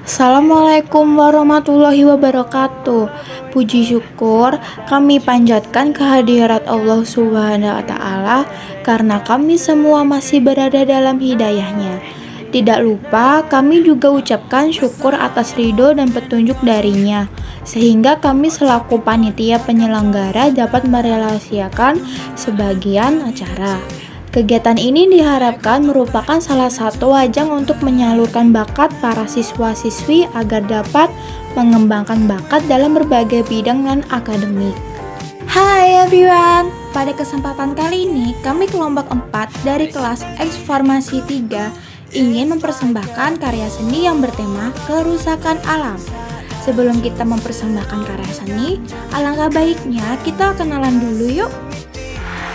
Assalamualaikum warahmatullahi wabarakatuh. Puji syukur kami panjatkan kehadirat Allah Subhanahu wa Ta'ala karena kami semua masih berada dalam hidayahnya. Tidak lupa kami juga ucapkan syukur atas ridho dan petunjuk darinya, sehingga kami selaku panitia penyelenggara dapat merealisasikan sebagian acara. Kegiatan ini diharapkan merupakan salah satu ajang untuk menyalurkan bakat para siswa-siswi agar dapat mengembangkan bakat dalam berbagai bidang non-akademik. Hai everyone, pada kesempatan kali ini kami kelompok 4 dari kelas X Farmasi 3 ingin mempersembahkan karya seni yang bertema kerusakan alam. Sebelum kita mempersembahkan karya seni, alangkah baiknya kita kenalan dulu yuk.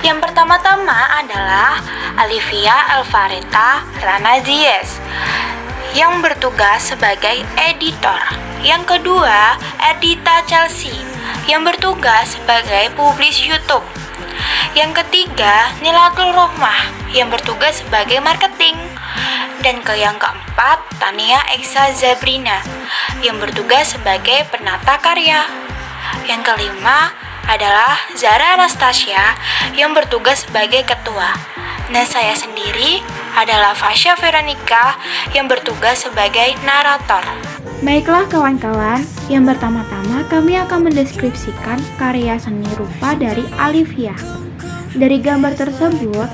Yang pertama-tama adalah Alivia Alvareta Ranazies yang bertugas sebagai editor. Yang kedua, Edita Chelsea yang bertugas sebagai publis YouTube. Yang ketiga, Nilatul Rohmah yang bertugas sebagai marketing. Dan yang keempat, Tania Eksa Zabrina yang bertugas sebagai penata karya. Yang kelima adalah Zara Anastasia yang bertugas sebagai ketua. Dan saya sendiri adalah Fasya Veronica yang bertugas sebagai narator. Baiklah kawan-kawan, yang pertama-tama kami akan mendeskripsikan karya seni rupa dari Alivia. Dari gambar tersebut,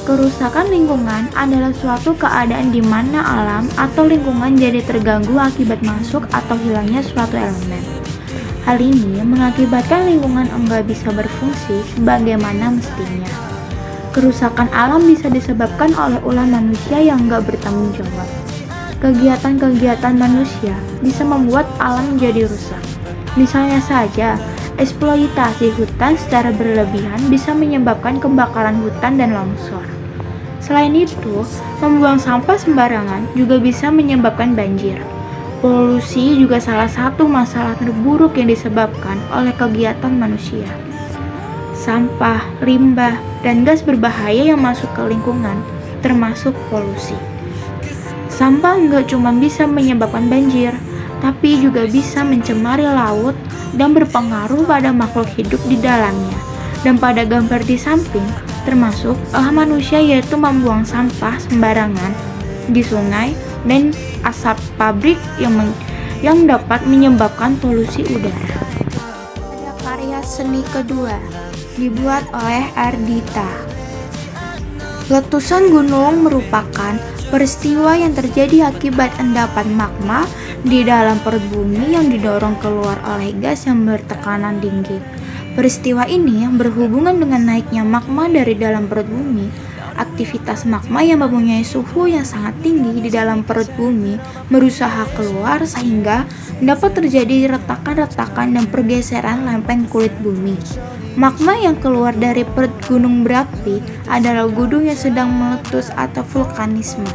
kerusakan lingkungan adalah suatu keadaan di mana alam atau lingkungan jadi terganggu akibat masuk atau hilangnya suatu elemen. Hal ini mengakibatkan lingkungan enggak bisa berfungsi sebagaimana mestinya. Kerusakan alam bisa disebabkan oleh ulah manusia yang enggak bertanggung jawab. Kegiatan-kegiatan manusia bisa membuat alam menjadi rusak. Misalnya saja, eksploitasi hutan secara berlebihan bisa menyebabkan kebakaran hutan dan longsor. Selain itu, membuang sampah sembarangan juga bisa menyebabkan banjir. Polusi juga salah satu masalah terburuk yang disebabkan oleh kegiatan manusia. Sampah, limbah, dan gas berbahaya yang masuk ke lingkungan, termasuk polusi. Sampah enggak cuma bisa menyebabkan banjir, tapi juga bisa mencemari laut dan berpengaruh pada makhluk hidup di dalamnya. Dan pada gambar di samping, termasuk manusia yaitu membuang sampah sembarangan di sungai dan asap pabrik yang dapat menyebabkan polusi udara. Ada karya seni kedua dibuat oleh Ardita. Letusan gunung merupakan peristiwa yang terjadi akibat endapan magma di dalam perut bumi yang didorong keluar oleh gas yang bertekanan tinggi. Peristiwa ini berhubungan dengan naiknya magma dari dalam perut bumi. Aktivitas magma yang mempunyai suhu yang sangat tinggi di dalam perut bumi berusaha keluar sehingga dapat terjadi retakan-retakan dan pergeseran lempeng kulit bumi. Magma yang keluar dari perut gunung berapi adalah gunung yang sedang meletus atau vulkanisme.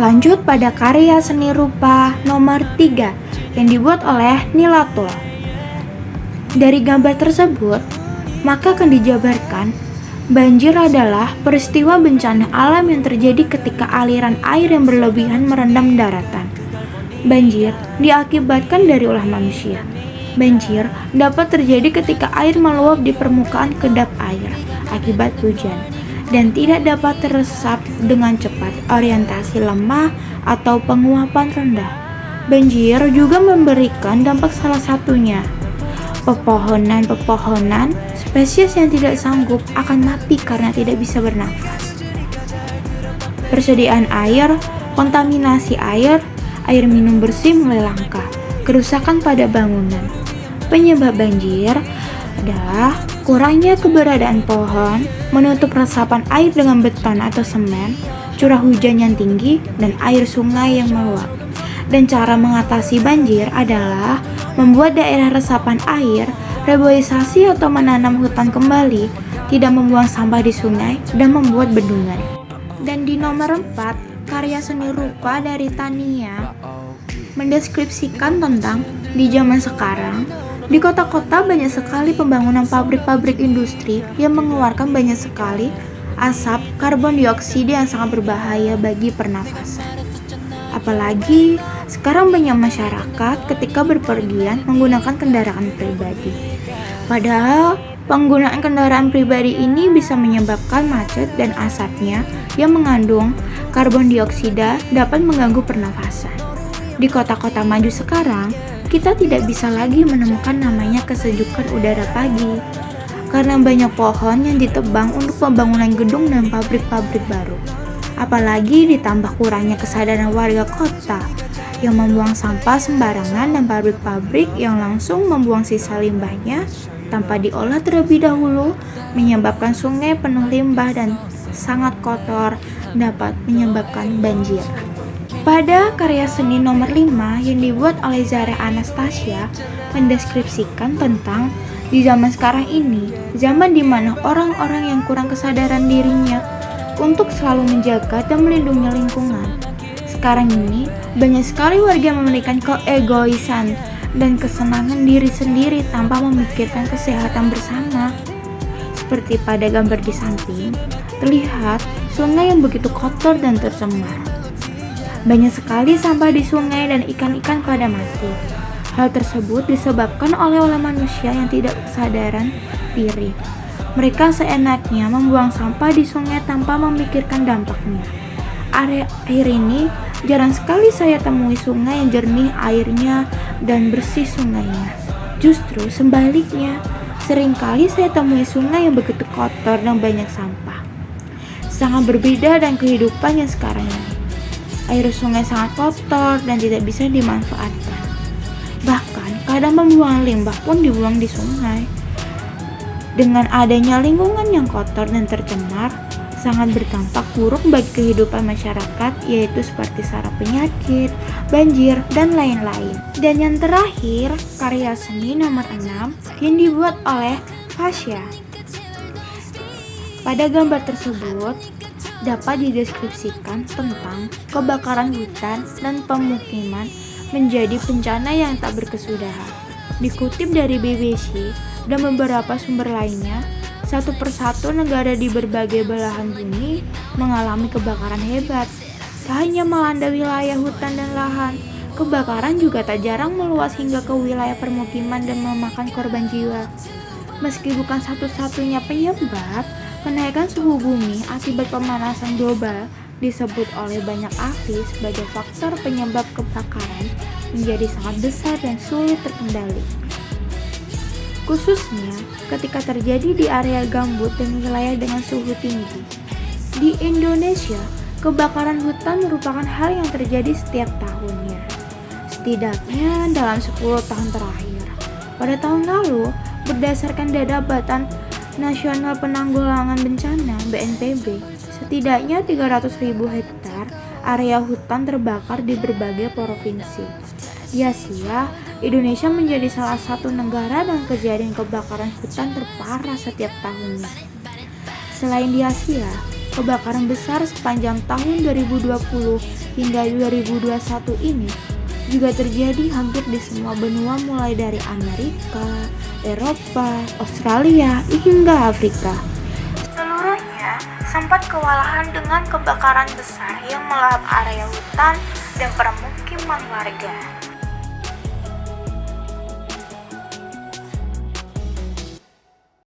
Lanjut pada karya seni rupa nomor 3 yang dibuat oleh Nilatul. Dari gambar tersebut, maka akan dijabarkan banjir adalah peristiwa bencana alam yang terjadi ketika aliran air yang berlebihan merendam daratan. Banjir diakibatkan dari ulah manusia. Banjir dapat terjadi ketika air meluap di permukaan kedap air akibat hujan dan tidak dapat teresap dengan cepat, orientasi lemah atau penguapan rendah. Banjir juga memberikan dampak salah satunya. Pepohonan spesies yang tidak sanggup akan mati karena tidak bisa bernafas. Persediaan air, kontaminasi air minum bersih mulai langka. Kerusakan pada bangunan. Penyebab banjir adalah kurangnya keberadaan pohon, menutup resapan air dengan beton atau semen, curah hujan yang tinggi, dan air sungai yang meluap. Dan cara mengatasi banjir adalah membuat daerah resapan air, reboisasi atau menanam hutan kembali, tidak membuang sampah di sungai, dan membuat bendungan. Dan di nomor 4, karya seni rupa dari Tania mendeskripsikan tentang di zaman sekarang, di kota-kota banyak sekali pembangunan pabrik-pabrik industri yang mengeluarkan banyak sekali asap karbon dioksida yang sangat berbahaya bagi pernafasan. Apalagi sekarang banyak masyarakat ketika berpergian menggunakan kendaraan pribadi. Padahal penggunaan kendaraan pribadi ini bisa menyebabkan macet dan asapnya yang mengandung karbon dioksida dapat mengganggu pernafasan. Di kota-kota maju sekarang, kita tidak bisa lagi menemukan namanya kesejukan udara pagi karena banyak pohon yang ditebang untuk pembangunan gedung dan pabrik-pabrik baru. Apalagi ditambah kurangnya kesadaran warga kota yang membuang sampah sembarangan dan pabrik-pabrik yang langsung membuang sisa limbahnya tanpa diolah terlebih dahulu, menyebabkan sungai penuh limbah dan sangat kotor, dapat menyebabkan banjir. Pada karya seni nomor 5 yang dibuat oleh Zara Anastasia mendeskripsikan tentang di zaman sekarang ini, zaman di mana orang-orang yang kurang kesadaran dirinya untuk selalu menjaga dan melindungi lingkungan. Sekarang ini, banyak sekali warga memiliki keegoisan dan kesenangan diri sendiri tanpa memikirkan kesehatan bersama. Seperti pada gambar di samping, terlihat sungai yang begitu kotor dan tercemar. Banyak sekali sampah di sungai dan ikan-ikan pada mati. Hal tersebut disebabkan oleh manusia yang tidak kesadaran diri. Mereka seenaknya membuang sampah di sungai tanpa memikirkan dampaknya. Akhir ini jarang sekali saya temui sungai yang jernih airnya dan bersih sungainya. Justru sebaliknya, seringkali saya temui sungai yang begitu kotor dan banyak sampah. Sangat berbeda dengan kehidupan yang sekarang ini. Air sungai sangat kotor dan tidak bisa dimanfaatkan. Bahkan kadang pembuangan limbah pun dibuang di sungai. Dengan adanya lingkungan yang kotor dan tercemar, sangat berdampak buruk bagi kehidupan masyarakat, yaitu seperti saraf penyakit, banjir, dan lain-lain. Dan yang terakhir, karya seni nomor 6 yang dibuat oleh Fasya. Pada gambar tersebut, dapat dideskripsikan tentang kebakaran hutan dan pemukiman menjadi bencana yang tak berkesudahan. Dikutip dari BBC dan beberapa sumber lainnya, satu persatu negara di berbagai belahan bumi mengalami kebakaran hebat. Tak hanya melanda wilayah hutan dan lahan, kebakaran juga tak jarang meluas hingga ke wilayah permukiman dan memakan korban jiwa. Meski bukan satu-satunya penyebab, kenaikan suhu bumi akibat pemanasan global disebut oleh banyak ahli sebagai faktor penyebab kebakaran menjadi sangat besar dan sulit terkendali. Khususnya ketika terjadi di area gambut dan wilayah dengan suhu tinggi. Di Indonesia, kebakaran hutan merupakan hal yang terjadi setiap tahunnya, setidaknya dalam 10 tahun terakhir. Pada tahun lalu, berdasarkan data Badan Nasional Penanggulangan Bencana (BNPB), setidaknya 300.000 hektar area hutan terbakar di berbagai provinsi. Di Asia, Indonesia menjadi salah satu negara dengan kejadian kebakaran hutan terparah setiap tahunnya. Selain di Asia, kebakaran besar sepanjang tahun 2020 hingga 2021 ini juga terjadi hampir di semua benua mulai dari Amerika, Eropa, Australia, hingga Afrika. Seluruhnya sempat kewalahan dengan kebakaran besar yang melahap area hutan dan permukiman warga.